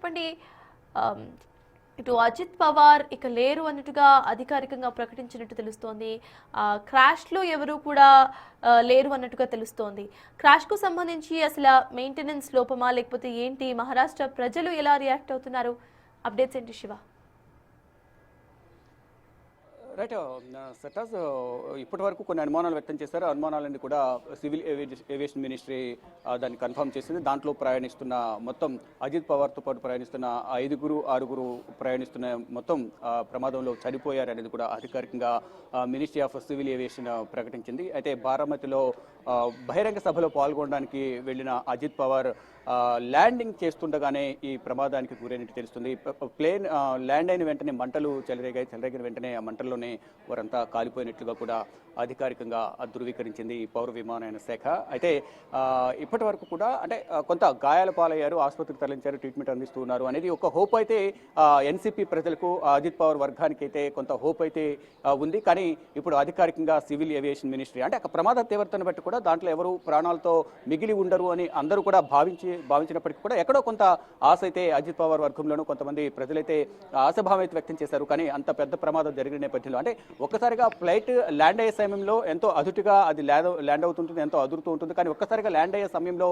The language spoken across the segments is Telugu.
చెప్పండి. ఆమ్, ఇటు అజిత్ పవార్ ఇక లేరు అన్నట్టుగా అధికారికంగా ప్రకటించినట్టు తెలుస్తోంది. క్రాష్లో ఎవరు కూడా లేరు అన్నట్టుగా తెలుస్తోంది. క్రాష్కు సంబంధించి అసలు మెయింటెనెన్స్ లోపమా లేకపోతే ఏంటి, మహారాష్ట్ర ప్రజలు ఎలా రియాక్ట్ అవుతున్నారు? అప్డేట్స్ ఏంటి శివ? రైట్ సటాజ్ ఇప్పటి వరకు కొన్ని అనుమానాలు వ్యక్తం చేశారు. అనుమానాలన్నీ కూడా సివిల్ ఏవియేషన్ మినిస్ట్రీ దాన్ని కన్ఫర్మ్ చేసింది. దాంట్లో ప్రయాణిస్తున్న మొత్తం అజిత్ పవార్తో పాటు ప్రయాణిస్తున్న 6 ప్రయాణిస్తున్న మొత్తం ప్రమాదంలో చనిపోయారు అనేది కూడా అధికారికంగా మినిస్ట్రీ ఆఫ్ సివిల్ ఏవియేషన్ ప్రకటించింది. అయితే బారామతిలో బహిరంగ సభలో పాల్గొనడానికి వెళ్ళిన అజిత్ పవార్ ల్యాండింగ్ చేస్తుండగానే ఈ ప్రమాదానికి గురైనట్టు తెలుస్తుంది. ప్లేన్ ల్యాండ్ అయిన వెంటనే మంటలు చెలరేగిన వెంటనే ఆ మంటల్లోనే వారంతా కాలిపోయినట్లుగా కూడా అధికారికంగా ధృవీకరించింది పౌర విమానయాన శాఖ. అయితే ఇప్పటి వరకు కూడా అంటే కొంత గాయాల పాలయ్యారు, ఆసుపత్రికి తరలించారు, ట్రీట్మెంట్ అందిస్తున్నారు అనేది ఒక హోప్ అయితే ఎన్సీపీ ప్రజలకు, అజిత్ పవార్ వర్గానికి అయితే కొంత హోప్ అయితే ఉంది. కానీ ఇప్పుడు అధికారికంగా సివిల్ ఏవియేషన్ మినిస్ట్రీ అంటే ప్రమాద తీవ్రతను బట్టి కూడా దాంట్లో ఎవరు ప్రాణాలతో మిగిలి ఉండరు అని అందరూ కూడా భావించినప్పటికీ కూడా ఎక్కడో కొంత ఆశ అయితే అజిత్ పవార్ వర్గంలోనూ కొంతమంది ప్రజలైతే ఆశాభావం అయితే వ్యక్తం చేశారు. కానీ అంత పెద్ద ప్రమాదం జరిగిన నేపథ్యంలో అంటే ఒక్కసారిగా ఫ్లైట్ ల్యాండ్ అయ్యే సమయంలో ఎంతో అదుటుగా అది ల్యాండ్ అవుతుంటుంది, ఎంతో అదురుతూ ఉంటుంది. కానీ ఒక్కసారిగా ల్యాండ్ అయ్యే సమయంలో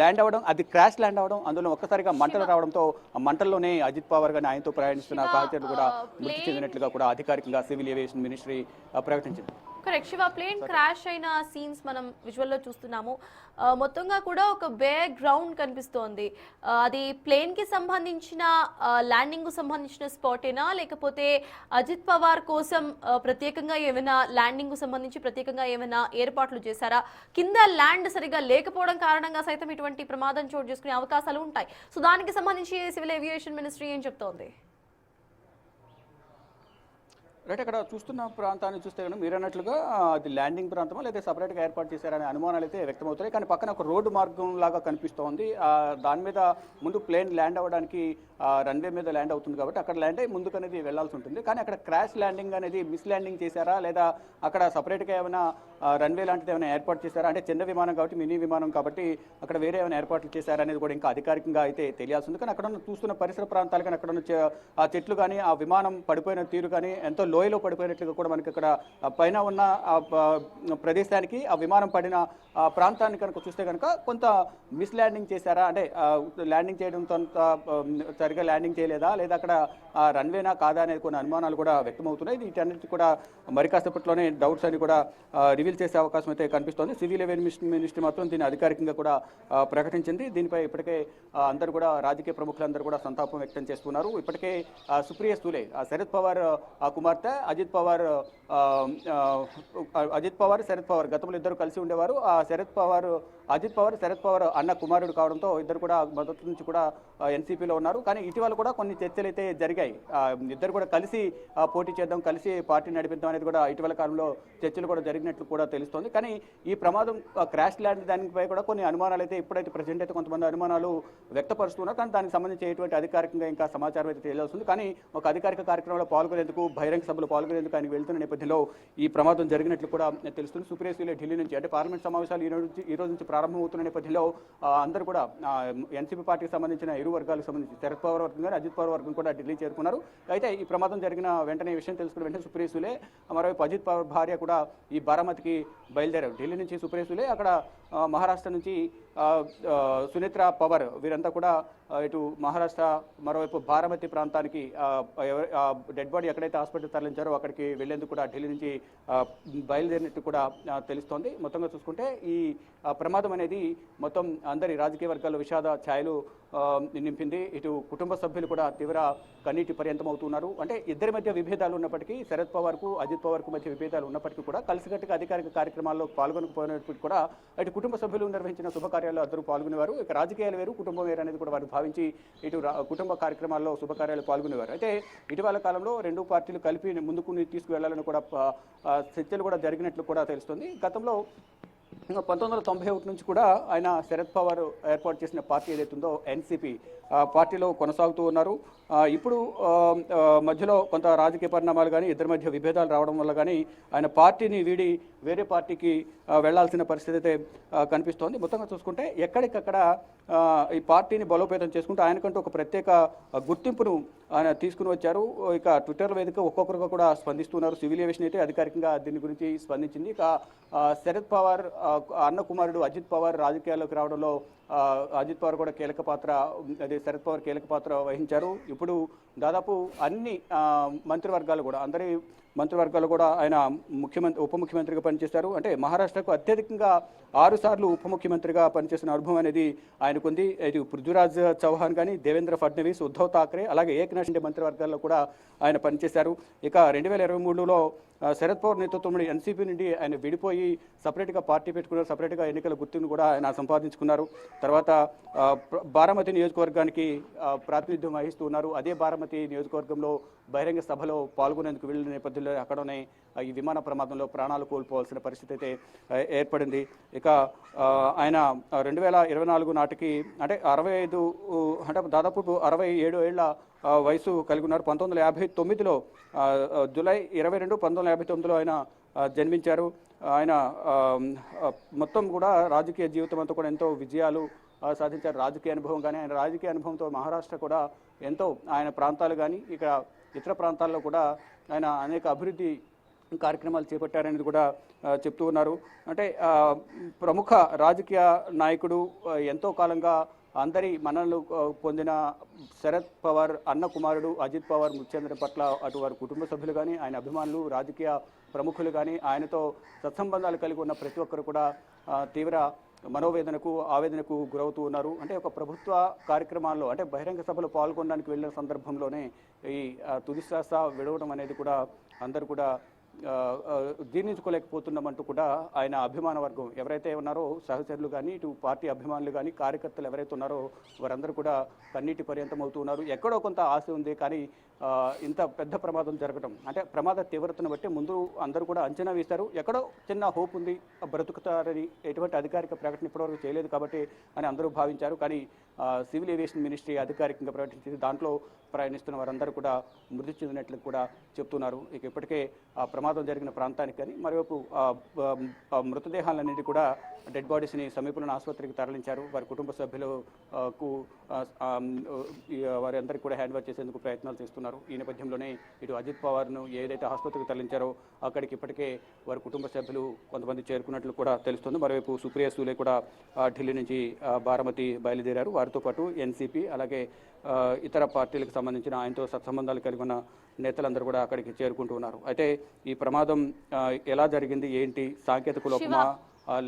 ల్యాండ్ అవ్వడం, అది క్రాష్ ల్యాండ్ అవ్వడం, అందులో ఒక్కసారిగా మంటలు రావడంతో ఆ మంటల్లోనే అజిత్ పవార్ గాని ఆయనతో ప్రయాణిస్తున్న సహచరులు కూడా మృతి చెందినట్లుగా కూడా అధికారికంగా సివిల్ ఏవియేషన్ మినిస్ట్రీ ప్రకటించింది. కరెక్ట్ శివ, ప్లేన్ క్రాష్ అయిన సీన్స్ మనం విజువల్లో చూస్తున్నాము. మొత్తంగా కూడా ఒక బేర్ గ్రౌండ్ కనిపిస్తోంది. అది ప్లేన్కి సంబంధించిన ల్యాండింగ్కు సంబంధించిన స్పాటేనా, లేకపోతే అజిత్ పవార్ కోసం ప్రత్యేకంగా ఏమైనా ల్యాండింగ్కు సంబంధించి ప్రత్యేకంగా ఏమైనా ఏర్పాట్లు చేశారా? కింద ల్యాండ్ సరిగా లేకపోవడం కారణంగా సైతం ఇటువంటి ప్రమాదం చోటు చేసుకునే అవకాశాలు ఉంటాయి. సో దానికి సంబంధించి సివిల్ ఏవియేషన్ మినిస్ట్రీ ఏం చెప్తోంది? రైట్, అక్కడ చూస్తున్న ప్రాంతాన్ని చూస్తే కనుక మీరు అన్నట్లుగా అది ల్యాండింగ్ ప్రాంతమా లేదా సపరేట్గా ఏర్పాటు చేశారనే అనుమానాలు అయితే వ్యక్తమవుతాయి. కానీ పక్కన ఒక రోడ్డు మార్గం లాగా కనిపిస్తోంది. దాని మీద ముందు ప్లేన్ ల్యాండ్ అవ్వడానికి రన్వే మీద ల్యాండ్ అవుతుంది కాబట్టి అక్కడ ల్యాండ్ అయ్యి ముందుకు అనేది వెళ్లాల్సి ఉంటుంది. కానీ అక్కడ క్రాష్ ల్యాండింగ్ అనేది మిస్ ల్యాండింగ్ చేశారా లేదా అక్కడ సపరేట్గా ఏమైనా రన్వే లాంటిది ఏమైనా ఏర్పాటు చేశారా, అంటే చిన్న విమానం కాబట్టి మినీ విమానం కాబట్టి అక్కడ వేరే ఏమైనా ఏర్పాట్లు చేశారా అనేది కూడా ఇంకా అధికారికంగా అయితే తెలియాల్సి ఉంది. కానీ అక్కడ ఉన్న చూస్తున్న పరిసర ప్రాంతాలు కానీ అక్కడ ఉన్న ఆ చెట్లు కానీ ఆ విమానం పడిపోయిన తీరు కానీ ఎంతో లోయలో పడిపోయినట్లుగా కూడా మనకి ఇక్కడ పైన ఉన్న ప్రదేశానికి ఆ విమానం పడిన ప్రాంతాన్ని కనుక చూస్తే కనుక కొంత మిస్ ల్యాండింగ్ చేశారా, అంటే ల్యాండింగ్ చేయడంతో సరిగా ల్యాండింగ్ చేయలేదా లేదా అక్కడ రన్వేనా కాదా అనేది కొన్ని అనుమానాలు కూడా వ్యక్తమవుతున్నాయి. వీటన్నిటి కూడా మరి కాసేపట్లోనే డౌట్స్ అని కూడా రివీల్ చేసే అవకాశం అయితే కనిపిస్తోంది. సివిల్ ఏవియేషన్ మినిస్ట్రీ మాత్రం దీన్ని అధికారికంగా కూడా ప్రకటించింది. దీనిపై ఇప్పటికే అందరూ కూడా రాజకీయ ప్రముఖులందరూ కూడా సంతాపం వ్యక్తం చేస్తున్నారు. ఇప్పటికే సుప్రియ సూలే, శరద్ పవార్ కుమార్తె అజిత్ పవార్, శరద్ పవార్ గతంలో ఇద్దరు కలిసి ఉండేవారు. అజిత్ పవార్ శరద్ పవార్ అన్న కుమారుడు కావడంతో ఇద్దరు కూడా మొదటి నుంచి కూడా ఎన్సీపీలో ఉన్నారు. కానీ ఇటీవల కూడా కొన్ని చర్చలు అయితే జరిగాయి. ఇద్దరు కూడా కలిసి పోటీ చేద్దాం, కలిసి పార్టీ నడిపిద్దాం అనేది కూడా ఇటీవల కాలంలో చర్చలు కూడా జరిగినట్లు కూడా తెలుస్తోంది. కానీ ఈ ప్రమాదం క్రాష్ ల్యాండ్ దానిపై కూడా కొన్ని అనుమానాలు అయితే ఇప్పుడైతే ప్రజెంట్ అయితే కొంతమంది అనుమానాలు వ్యక్తపరుస్తున్నారు. కానీ దానికి సంబంధించి ఎటువంటి అధికారికంగా ఇంకా సమాచారం అయితే తెలియాల్సింది. కానీ ఒక అధికారిక కార్యక్రమంలో పాల్గొనేందుకు, బహిరంగ సభలో పాల్గొనేందుకు ఆయన వెళ్తున్న నేపథ్యంలో ఈ ప్రమాదం జరిగినట్లు కూడా తెలుస్తుంది. సుప్రియ సూలే ఢిల్లీ నుంచి అంటే పార్లమెంట్ సమావేశాలు ఈ రోజు నుంచి ప్రారంభమవుతున్న నేపథ్యంలో అందరూ కూడా ఎన్సీపీ పార్టీకి సంబంధించిన ఇరు వర్గాలకు సంబంధించి శరద్ పవార్ వర్గం కానీ అజిత్ పవార్ వర్గం కూడా ఢిల్లీ చేరుకున్నారు. అయితే ఈ ప్రమాదం జరిగిన వెంటనే విషయం తెలుసుకున్న వెంటనే సుప్రియ సూలే, మరోవైపు అజిత్ పవార్ భార్య కూడా ఈ బారామతికి బయలుదేరారు. ఢిల్లీ నుంచి సుప్రియ సూలే, అక్కడ మహారాష్ట్ర నుంచి సునేత్ర పవార్, వీరంతా కూడా ఇటు మహారాష్ట్ర మరోవైపు బారామతి ప్రాంతానికి డెడ్ బాడీ ఎక్కడైతే హాస్పిటల్ తరలించారో అక్కడికి వెళ్లేందుకు కూడా ఢిల్లీ నుంచి బయలుదేరినట్టు కూడా తెలుస్తోంది. మొత్తంగా చూసుకుంటే ఈ ప్రమాదం అనేది మొత్తం అందరి రాజకీయ వర్గాల్లో విషాద ఛాయలు నింపింది. ఇటు కుటుంబ సభ్యులు కూడా తీవ్ర కన్నీటి పర్యంతం అవుతున్నారు. అంటే ఇద్దరి మధ్య విభేదాలు ఉన్నప్పటికీ, శరద్ పవార్కు అజిత్ పవార్కు మధ్య విభేదాలు ఉన్నప్పటికీ కూడా కలిసికట్టుగా అధికారిక కార్యక్రమాల్లో పాల్గొనకపోయినప్పటికీ కూడా ఇటు కుటుంబ సభ్యులు నిర్వహించిన శుభకార్యాల్లో అందరూ పాల్గొనేవారు. ఇక రాజకీయాలు వేరు, కుటుంబం వేరు అనేది కూడా వారు భావించి ఇటు కుటుంబ కార్యక్రమాల్లో శుభకార్యాలు పాల్గొనేవారు. అయితే ఇటీవల కాలంలో రెండు పార్టీలు కలిపి ముందుకు తీసుకువెళ్లాలని కూడా చర్చలు కూడా జరిగినట్లు కూడా తెలుస్తుంది. గతంలో 1991 నుంచి కూడా ఆయన శరద్ పవార్ ఏర్పాటు చేసిన పార్టీ ఏదైతుందో ఎన్సీపీ, పార్టీలో కొనసాగుతూ ఉన్నారు. ఇప్పుడు మధ్యలో కొంత రాజకీయ పరిణామాలు కానీ ఇద్దరి మధ్య విభేదాలు రావడం వల్ల కానీ ఆయన పార్టీని వీడి వేరే పార్టీకి వెళ్లాల్సిన పరిస్థితి అయితే కనిపిస్తోంది. మొత్తంగా చూసుకుంటే ఎక్కడికక్కడ ఈ పార్టీని బలోపేతం చేసుకుంటూ ఆయనకంటూ ఒక ప్రత్యేక గుర్తింపును ఆయన తీసుకుని వచ్చారు. ఇక ట్విట్టర్ వేదిక ఒక్కొక్కరుగా కూడా స్పందిస్తున్నారు. సివిల్ ఏవియేషన్ అయితే అధికారికంగా దీని గురించి స్పందించింది. ఇక శరద్ పవార్ అన్న కుమారుడు అజిత్ పవార్ రాజకీయాల్లోకి రావడంలో అజిత్ పవార్ కూడా కీలక పాత్ర, అదే శరద్ పవార్ కీలక పాత్ర వహించారు. ఇప్పుడు దాదాపు అన్ని మంత్రివర్గాలు కూడా అందరి మంత్రివర్గాలు కూడా ఆయన ఉప ముఖ్యమంత్రిగా పనిచేశారు. అంటే మహారాష్ట్రకు అత్యధికంగా 6 సార్లు ఉప ముఖ్యమంత్రిగా పనిచేసిన అనుభవం అనేది ఆయనకుంది. ఇది పృథ్వీరాజ్ చౌహాన్ కానీ, దేవేంద్ర ఫడ్నవీస్, ఉద్ధవ్ ఠాక్రే, అలాగే ఏక్నాథ్ షిండే మంత్రివర్గాల్లో కూడా ఆయన పనిచేశారు. ఇక 2023లో శరద్ పవార్ నేతృత్వంలో ఎన్సీపీ నుండి ఆయన విడిపోయి సపరేట్గా పార్టీ పెట్టుకున్నారు. సపరేట్గా ఎన్నికల గుర్తును కూడా ఆయన సంపాదించుకున్నారు. తర్వాత బారామతి నియోజకవర్గానికి ప్రాతినిధ్యం వహిస్తూ ఉన్నారు. అదే బారామతి నియోజకవర్గంలో బహిరంగ సభలో పాల్గొనేందుకు వెళ్ళిన నేపథ్యంలో అక్కడనే ఈ విమాన ప్రమాదంలో ప్రాణాలు కోల్పోవాల్సిన పరిస్థితి అయితే ఏర్పడింది. ఇక ఆయన 2024 నాటికి అంటే 65 అంటే దాదాపు 67 ఏళ్ల వయసు కలిగి ఉన్నారు. 1959లో జూలై 22, 1959లో ఆయన జన్మించారు. ఆయన మొత్తం కూడా రాజకీయ జీవితం అంతా కూడా ఎంతో విజయాలు సాధించారు. రాజకీయ అనుభవం కానీ ఆయన రాజకీయ అనుభవంతో మహారాష్ట్ర కూడా ఎంతో ఆయన ప్రాంతాలు కానీ ఇక ఇతర ప్రాంతాల్లో కూడా ఆయన అనేక అభివృద్ధి కార్యక్రమాలు చేపట్టారనేది కూడా చెప్తూ ఉన్నారు. అంటే ప్రముఖ రాజకీయ నాయకుడు, ఎంతో కాలంగా అందరి మన్ననలు పొందిన శరద్ పవార్ అన్న కుమారుడు అజిత్ పవార్ మృతి చెందడం పట్ల అటు వారి కుటుంబ సభ్యులు కానీ, ఆయన అభిమానులు, రాజకీయ ప్రముఖులు కానీ, ఆయనతో సత్సంబంధాలు కలిగి ఉన్న ప్రతి ఒక్కరు కూడా తీవ్ర మనోవేదనకు, ఆవేదనకు గురవుతూ ఉన్నారు. అంటే ఒక ప్రభుత్వ కార్యక్రమాల్లో అంటే బహిరంగ సభలో పాల్గొనడానికి వెళ్ళిన సందర్భంలోనే ఈ తుది శ్వాస విడవడం అనేది కూడా అందరూ కూడా జీర్ణించుకోలేకపోతున్నామంటూ కూడా ఆయన అభిమాన వర్గం ఎవరైతే ఉన్నారో సహచరులు కానీ, ఇటు పార్టీ అభిమానులు కానీ, కార్యకర్తలు ఎవరైతే ఉన్నారో వారందరూ కూడా కన్నీటి పర్యంతం అవుతూ ఉన్నారు. ఎక్కడో కొంత ఆశ ఉంది కానీ ఇంత పెద్ద ప్రమాదం జరగడం అంటే ప్రమాద తీవ్రతను బట్టి ముందు అందరూ కూడా అంచనా వేశారు. ఎక్కడో చిన్న హోప్ ఉంది, బ్రతుకుతారని ఎటువంటి అధికారిక ప్రకటన ఇప్పటివరకు చేయలేదు కాబట్టి అని అందరూ భావించారు. కానీ సివిల్ ఏవియేషన్ మినిస్ట్రీ అధికారికంగా ప్రకటించింది. దాంట్లో ప్రయాణిస్తున్న వారందరూ కూడా మృతి చెందినట్లు కూడా చెప్తున్నారు. ఇక ఇప్పటికే ఆ ప్రమాదం జరిగిన ప్రాంతానికి కానీ మరోవైపు మృతదేహాలన్నింటి కూడా డెడ్ బాడీస్ని సమీపంలోని ఆసుపత్రికి తరలించారు. వారి కుటుంబ సభ్యులకు వారి అందరికీ కూడా హ్యాండ్ ఓవర్ చేసేందుకు ప్రయత్నాలు చేస్తున్నారు. ఈ నేపథ్యంలోనే ఇటు అజిత్ పవార్ను ఏదైతే ఆసుపత్రికి తరలించారో అక్కడికి ఇప్పటికే వారి కుటుంబ సభ్యులు కొంతమంది చేరుకున్నట్లు కూడా తెలుస్తుంది. మరోవైపు సుప్రియా సూలే కూడా ఢిల్లీ నుంచి బారామతి బయలుదేరారు. వారితో పాటు ఎన్సీపీ అలాగే ఇతర పార్టీలకు సంబంధించిన ఆయనతో సత్సంబంధాలు కలిగి ఉన్న నేతలందరూ కూడా అక్కడికి చేరుకుంటూ ఉన్నారు. అయితే ఈ ప్రమాదం ఎలా జరిగింది, ఏంటి, సాంకేతిక లోపమా,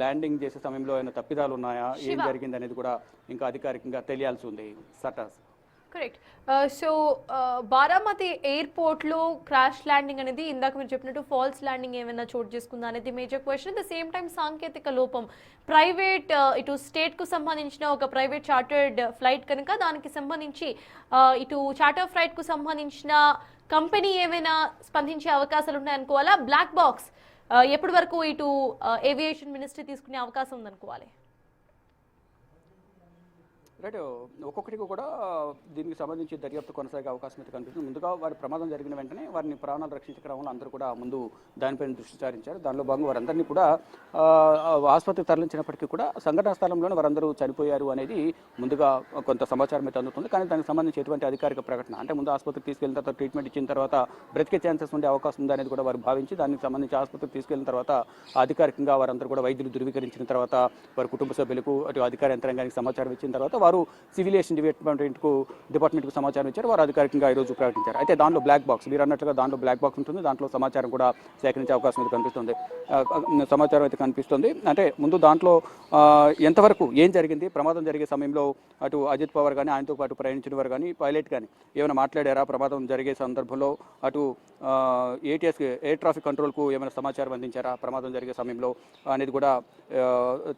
ల్యాండింగ్ చేసే సమయంలో ఏమైనా తప్పిదాలు ఉన్నాయా, ఏం జరిగింది అనేది కూడా ఇంకా అధికారికంగా తెలియాల్సి ఉంది. సటాస్ కరెక్ట్. సో బారామతి ఎయిర్పోర్ట్లో క్రాష్ ల్యాండింగ్ అనేది ఇందాక మీరు చెప్పినట్టు ఫాల్స్ ల్యాండింగ్ ఏమైనా చోటు చేసుకుందా అనేది major question. At the same time సాంకేతిక లోపం, ప్రైవేట్ ఇటు స్టేట్కు సంబంధించిన ఒక ప్రైవేట్ చార్టర్డ్ ఫ్లైట్ కనుక దానికి సంబంధించి ఇటు చార్టర్ ఫ్లైట్కు సంబంధించిన కంపెనీ ఏమైనా స్పందించే అవకాశాలు ఉన్నాయనుకోవాలా? బ్లాక్ బాక్స్ ఎప్పటి వరకు ఇటు ఏవియేషన్ మినిస్ట్రీ తీసుకునే అవకాశం ఉందనుకోవాలి? రైట్, ఒక్కొక్కటికి కూడా దీనికి సంబంధించి దర్యాప్తు కొనసాగే అవకాశం అయితే కనిపిస్తుంది. ముందుగా వారి ప్రమాదం జరిగిన వెంటనే వారిని ప్రాణాలు రక్షించే క్రమంలో అందరూ కూడా ముందు దానిపైన దృష్టి సారించారు. దానిలో భాగంగా వారందరినీ కూడా ఆసుపత్రికి తరలించినప్పటికీ కూడా సంఘటనా స్థలంలోనే వారందరూ చనిపోయారు అనేది ముందుగా కొంత సమాచారం అయితే అందుతుంది. కానీ దానికి సంబంధించి ఎటువంటి అధికారిక ప్రకటన అంటే ముందు ఆసుపత్రికి తీసుకెళ్ళిన తర్వాత ట్రీట్మెంట్ ఇచ్చిన తర్వాత బ్రతికే ఛాన్సెస్ ఉండే అవకాశం ఉంది అనేది కూడా వారు భావించి దానికి సంబంధించి ఆసుపత్రికి తీసుకెళ్లిన తర్వాత అధికారికంగా వారందరూ కూడా వైద్యులు ధృవీకరించిన తర్వాత వారి కుటుంబ సభ్యులకు అటు అధికార యంత్రాంగానికి సమాచారం ఇచ్చిన తర్వాత వారు సివిల్ ఏవియేషన్ డిపార్ట్మెంట్కు సమాచారం ఇచ్చారు. వారు అధికారికంగా ఈరోజు ప్రకటించారు. అయితే దాంట్లో బ్లాక్ బాక్స్, మీరు అన్నట్లుగా దాంట్లో బ్లాక్ బాక్స్ ఉంటుంది. దాంట్లో సమాచారం కూడా సేకరించే అవకాశం అయితే కనిపిస్తుంది. సమాచారం అయితే కనిపిస్తుంది. అంటే ముందు దాంట్లో ఎంతవరకు ఏం జరిగింది, ప్రమాదం జరిగే సమయంలో అటు అజిత్ పవార్ కానీ ఆయనతో పాటు ప్రయాణించిన వారు కానీ పైలట్ కానీ ఏమైనా మాట్లాడారా, ప్రమాదం జరిగే సందర్భంలో అటు ఏటీఎస్ ఎయిర్ ట్రాఫిక్ కంట్రోల్కు ఏమైనా సమాచారం అందించారా ప్రమాదం జరిగే సమయంలో అనేది కూడా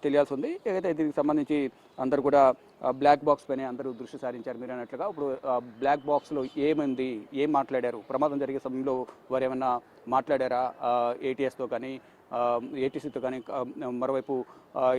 తెలియాల్సి ఉంది. అయితే దీనికి సంబంధించి అందరూ కూడా బ్లాక్ బాక్స్ పైన అందరూ దృష్టి సారించారు. మీరు అన్నట్లుగా ఇప్పుడు బ్లాక్ బాక్స్లో ఏమైంది, ఏం మాట్లాడారు, ప్రమాదం జరిగే సమయంలో వారు ఏమైనా మాట్లాడారా ఏటీఎస్తో కానీ ఏటీసీతో కానీ మరోవైపు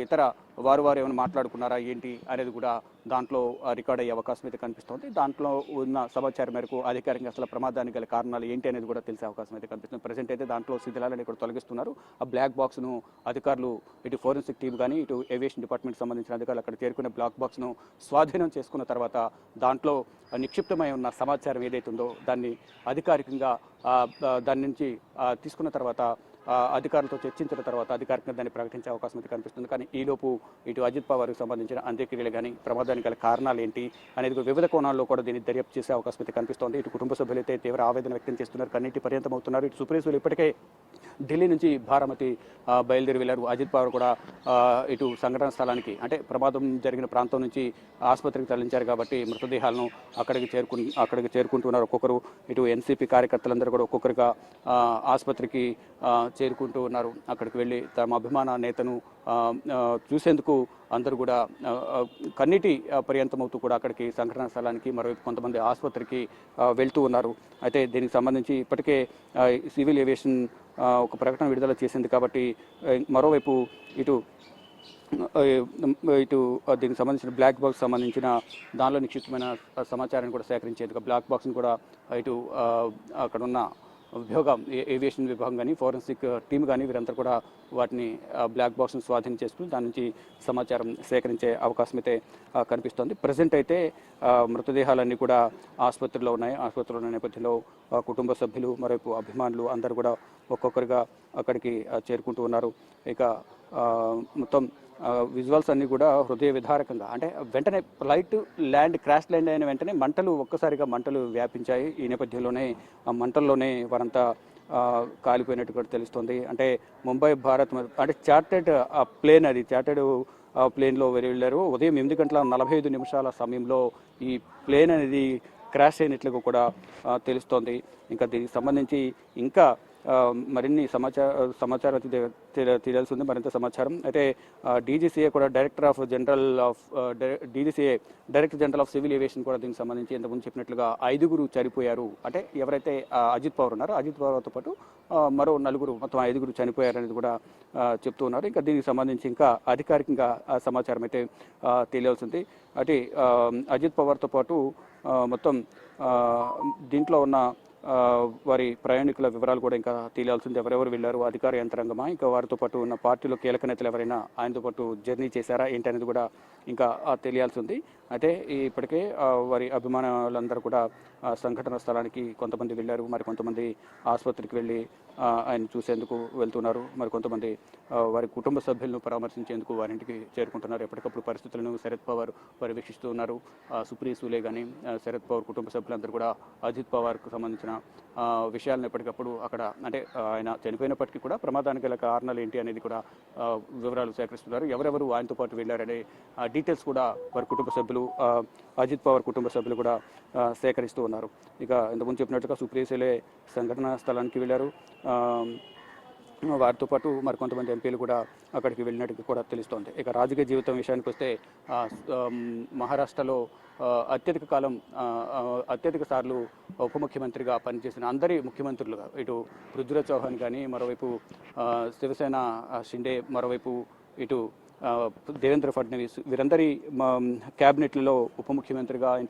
ఇతర వారు ఏమైనా మాట్లాడుకున్నారా ఏంటి అనేది కూడా దాంట్లో రికార్డ్ అయ్యే అవకాశం అయితే కనిపిస్తోంది. దాంట్లో ఉన్న సమాచారం మేరకు అధికారికంగా అసలు ప్రమాదానికి గల కారణాలు ఏంటి అనేది కూడా తెలిసే అవకాశం అయితే కనిపిస్తుంది. ప్రజెంట్ అయితే దాంట్లో శిథిలాలను ఇక్కడ తొలగిస్తున్నారు. ఆ బ్లాక్ బాక్స్ను అధికారులు ఇటు ఫోరెన్సిక్ టీం కానీ ఇటు ఏవియేషన్ డిపార్ట్మెంట్ సంబంధించిన అధికారులు అక్కడ చేరుకునే బ్లాక్ బాక్స్ను స్వాధీనం చేసుకున్న తర్వాత దాంట్లో నిక్షిప్తమై ఉన్న సమాచారం ఏదైతుందో దాన్ని అధికారికంగా దాని నుంచి తీసుకున్న తర్వాత అధికారులతో చర్చించిన తర్వాత అధికారికంగా దాన్ని ప్రకటించే అవకాశం అయితే కనిపిస్తుంది. కానీ ఈలోపు ఇటు అజిత్ పవార్కి సంబంధించిన అంత్యక్రియలు కానీ ప్రమాదానికి గల కారణాలు ఏంటి అనేది వివిధ కోణాల్లో కూడా దీన్ని దర్యాప్తు చేసే అవకాశం అయితే కనిపిస్తోంది. ఇటు కుటుంబ సభ్యులైతే తీవ్ర ఆవేదన వ్యక్తం చేస్తున్నారు, కన్నీటి పర్యంతం అవుతున్నారు. ఇటు సుప్రీసులు ఇప్పటికే ఢిల్లీ నుంచి భారమతి బయలుదేరి వెళ్లారు. అజిత్ పవార్ కూడా ఇటు సంఘటన స్థలానికి అంటే ప్రమాదం జరిగిన ప్రాంతం నుంచి ఆసుపత్రికి తరలించారు కాబట్టి మృతదేహాలను అక్కడికి చేరుకుంటున్నారు ఒక్కొక్కరు. ఇటు ఎన్సీపీ కార్యకర్తలందరూ కూడా ఒక్కొక్కరిగా ఆసుపత్రికి చేరుకుంటూ ఉన్నారు. అక్కడికి వెళ్ళి తమ అభిమాన నేతను చూసేందుకు అందరూ కూడా కన్నీటి పర్యంతమవుతూ కూడా అక్కడికి సంఘటన స్థలానికి మరోవైపు కొంతమంది ఆసుపత్రికి వెళ్తూ ఉన్నారు. అయితే దీనికి సంబంధించి ఇప్పటికే సివిల్ ఏవియేషన్ ఒక ప్రకటన విడుదల చేసింది కాబట్టి మరోవైపు ఇటు దీనికి సంబంధించిన బ్లాక్ బాక్స్ సంబంధించిన దానిలో నిక్షిప్తమైన సమాచారాన్ని కూడా సేకరించేందుకు బ్లాక్ బాక్స్ని కూడా ఇటు అక్కడ ఉన్న విభాగం ఏవియేషన్ విభాగం కానీ ఫోరెన్సిక్ టీం కానీ వీరంతా కూడా వాటిని బ్లాక్ బాక్స్ను స్వాధీనం చేసుకుని దాని నుంచి సమాచారం సేకరించే అవకాశం అయితే కనిపిస్తోంది. ప్రజెంట్ అయితే మృతదేహాలన్నీ కూడా ఆసుపత్రిలో ఉన్నాయి. ఆసుపత్రిలో ఉన్న నేపథ్యంలో కుటుంబ సభ్యులు మరోవైపు అభిమానులు అందరూ కూడా ఒక్కొక్కరిగా అక్కడికి చేరుకుంటూ ఉన్నారు. ఇక మొత్తం విజువల్స్ అన్నీ కూడా హృదయ విదారకంగా అంటే వెంటనే ఫ్లైట్ క్రాష్ ల్యాండ్ అయిన వెంటనే ఒక్కసారిగా మంటలు వ్యాపించాయి. ఈ నేపథ్యంలోనే ఆ మంటల్లోనే వారంతా కాలిపోయినట్టు కూడా తెలుస్తుంది. అంటే ముంబై భారత్ అంటే చార్టెడ్ ప్లేన్ అది చార్టెడ్ ప్లేన్లో వెళ్ళారు. ఉదయం 8:45 సమయంలో ఈ ప్లేన్ అనేది క్రాష్ అయినట్లుగా కూడా తెలుస్తోంది. ఇంకా దీనికి సంబంధించి ఇంకా మరిన్ని సమాచారం తెలియాల్సి ఉంది, మరింత సమాచారం. అయితే డీజీసీఏ కూడా director general of civil aviation కూడా దీనికి సంబంధించి ఇంతకుముందు చెప్పినట్లుగా 5 చనిపోయారు. అంటే ఎవరైతే అజిత్ పవార్ ఉన్నారో అజిత్ పవార్తో పాటు మరో 4 మొత్తం 5 చనిపోయారు అనేది కూడా చెప్తూ ఉన్నారు. ఇంకా దీనికి సంబంధించి ఇంకా అధికారికంగా సమాచారం అయితే తెలియాల్సి ఉంది. అంటే అజిత్ పవార్తో పాటు మొత్తం దీంట్లో ఉన్న వారి ప్రయాణికుల వివరాలు కూడా ఇంకా తెలియాల్సింది. ఎవరెవరు వెళ్ళారు, అధికార యంత్రాంగమా, ఇంకా వారితో పాటు ఉన్న పార్టీలో కీలక నేతలు ఎవరైనా ఆయనతో పాటు జర్నీ చేశారా ఏంటి అనేది కూడా ఇంకా తెలియాల్సి ఉంది. అయితే ఇప్పటికే వారి అభిమానులందరూ కూడా సంఘటన స్థలానికి కొంతమంది వెళ్ళారు, మరి కొంతమంది ఆసుపత్రికి వెళ్ళి ఆయన చూసేందుకు వెళ్తున్నారు, మరి కొంతమంది వారి కుటుంబ సభ్యులను పరామర్శించేందుకు వారింటికి చేరుకుంటున్నారు. ఎప్పటికప్పుడు పరిస్థితులను శరద్ పవార్ పర్యవేక్షిస్తూ ఉన్నారు. సుప్రీం సూలే కానీ శరద్ పవార్ కుటుంబ సభ్యులందరూ కూడా అజిత్ పవార్కు సంబంధించిన విషయాలను ఎప్పటికప్పుడు అక్కడ అంటే ఆయన చనిపోయినప్పటికీ కూడా ప్రమాదానికి గల కారణాలు ఏంటి అనేది కూడా వివరాలు సేకరిస్తున్నారు. ఎవరెవరు ఆయనతో పాటు వెళ్ళారనే డీటెయిల్స్ కూడా వారి కుటుంబ సభ్యులు అజిత్ పవార్ కుటుంబ సభ్యులు కూడా సేకరిస్తూ ఉన్నారు. ఇక ఇంతకుముందు చెప్పినట్టుగా సుప్రీం సూలే సంఘటనా స్థలానికి వెళ్ళారు. వారితో పాటు మరికొంతమంది ఎంపీలు కూడా అక్కడికి వెళ్ళినట్టు కూడా తెలుస్తోంది. ఇక రాజకీయ జీవితం విషయానికి వస్తే మహారాష్ట్రలో అత్యధిక సార్లు ఉప ముఖ్యమంత్రిగా పనిచేసిన అందరి ముఖ్యమంత్రులుగా ఇటు పృథ్వీరాజ్ చౌహాన్ కానీ, మరోవైపు శివసేన షిండే, మరోవైపు ఇటు దేవేంద్ర ఫడ్నవీస్ వీరందరి క్యాబినెట్లలో ఉప ముఖ్యమంత్రిగా ఆయన